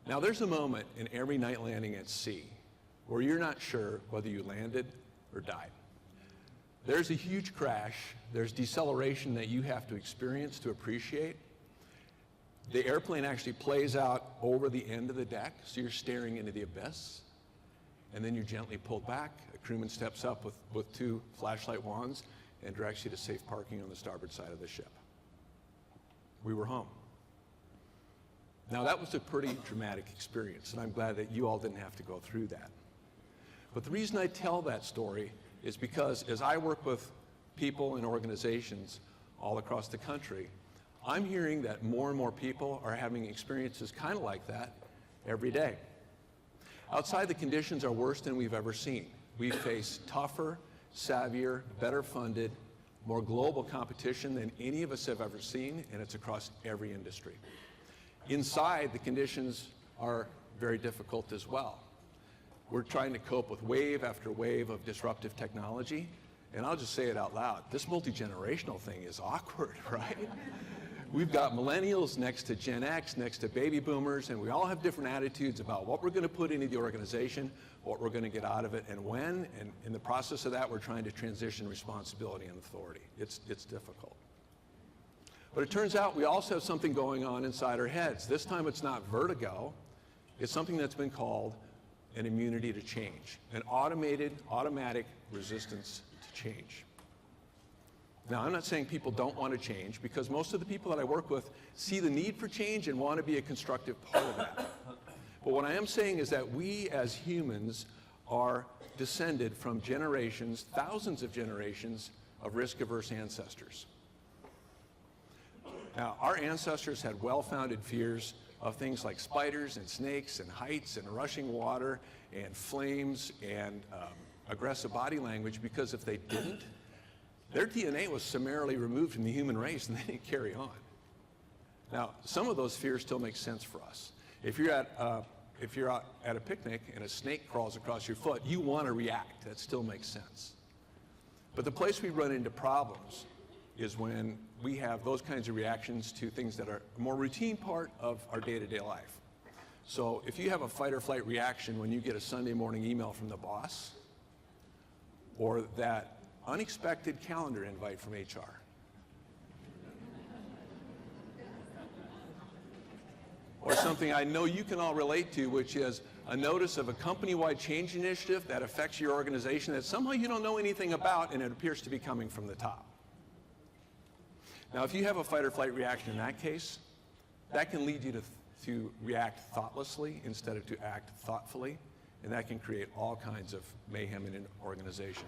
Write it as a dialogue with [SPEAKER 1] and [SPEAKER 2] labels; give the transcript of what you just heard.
[SPEAKER 1] Now there's a moment in every night landing at sea where you're not sure whether you landed or died. There's a huge crash, there's deceleration that you have to experience to appreciate. The airplane actually plays out over the end of the deck, so you're staring into the abyss, and then you're gently pulled back. A crewman steps up with two flashlight wands and directs you to safe parking on the starboard side of the ship. We were home. Now that was a pretty dramatic experience, and I'm glad that you all didn't have to go through that. But the reason I tell that story is because as I work with people and organizations all across the country, I'm hearing that more and more people are having experiences kind of like that every day. Outside, the conditions are worse than we've ever seen. We face tougher, savvier, better funded, more global competition than any of us have ever seen, and it's across every industry. Inside, the conditions are very difficult as well. We're trying to cope with wave after wave of disruptive technology, and I'll just say it out loud. This multi-generational thing is awkward, right? We've got millennials next to Gen X, next to baby boomers, and we all have different attitudes about what we're going to put into the organization, what we're going to get out of it, and when. And in the process of that, we're trying to transition responsibility and authority. It's difficult. But it turns out we also have something going on inside our heads. This time it's not vertigo. It's something that's been called an immunity to change, an automatic resistance to change. Now, I'm not saying people don't want to change, because most of the people that I work with see the need for change and want to be a constructive part of that. But what I am saying is that we as humans are descended from generations, thousands of generations of risk-averse ancestors. Now, our ancestors had well-founded fears of things like spiders and snakes and heights and rushing water and flames and aggressive body language, because if they didn't, their DNA was summarily removed from the human race and they didn't carry on. Now, some of those fears still make sense for us. If you're out at a picnic and a snake crawls across your foot, you want to react. That still makes sense. But the place we run into problems is when we have those kinds of reactions to things that are a more routine part of our day-to-day life. So if you have a fight or flight reaction when you get a Sunday morning email from the boss, or that unexpected calendar invite from HR, or something I know you can all relate to, which is a notice of a company-wide change initiative that affects your organization that somehow you don't know anything about, and it appears to be coming from the top. Now, if you have a fight or flight reaction in that case, that can lead you to react thoughtlessly instead of to act thoughtfully, and that can create all kinds of mayhem in an organization.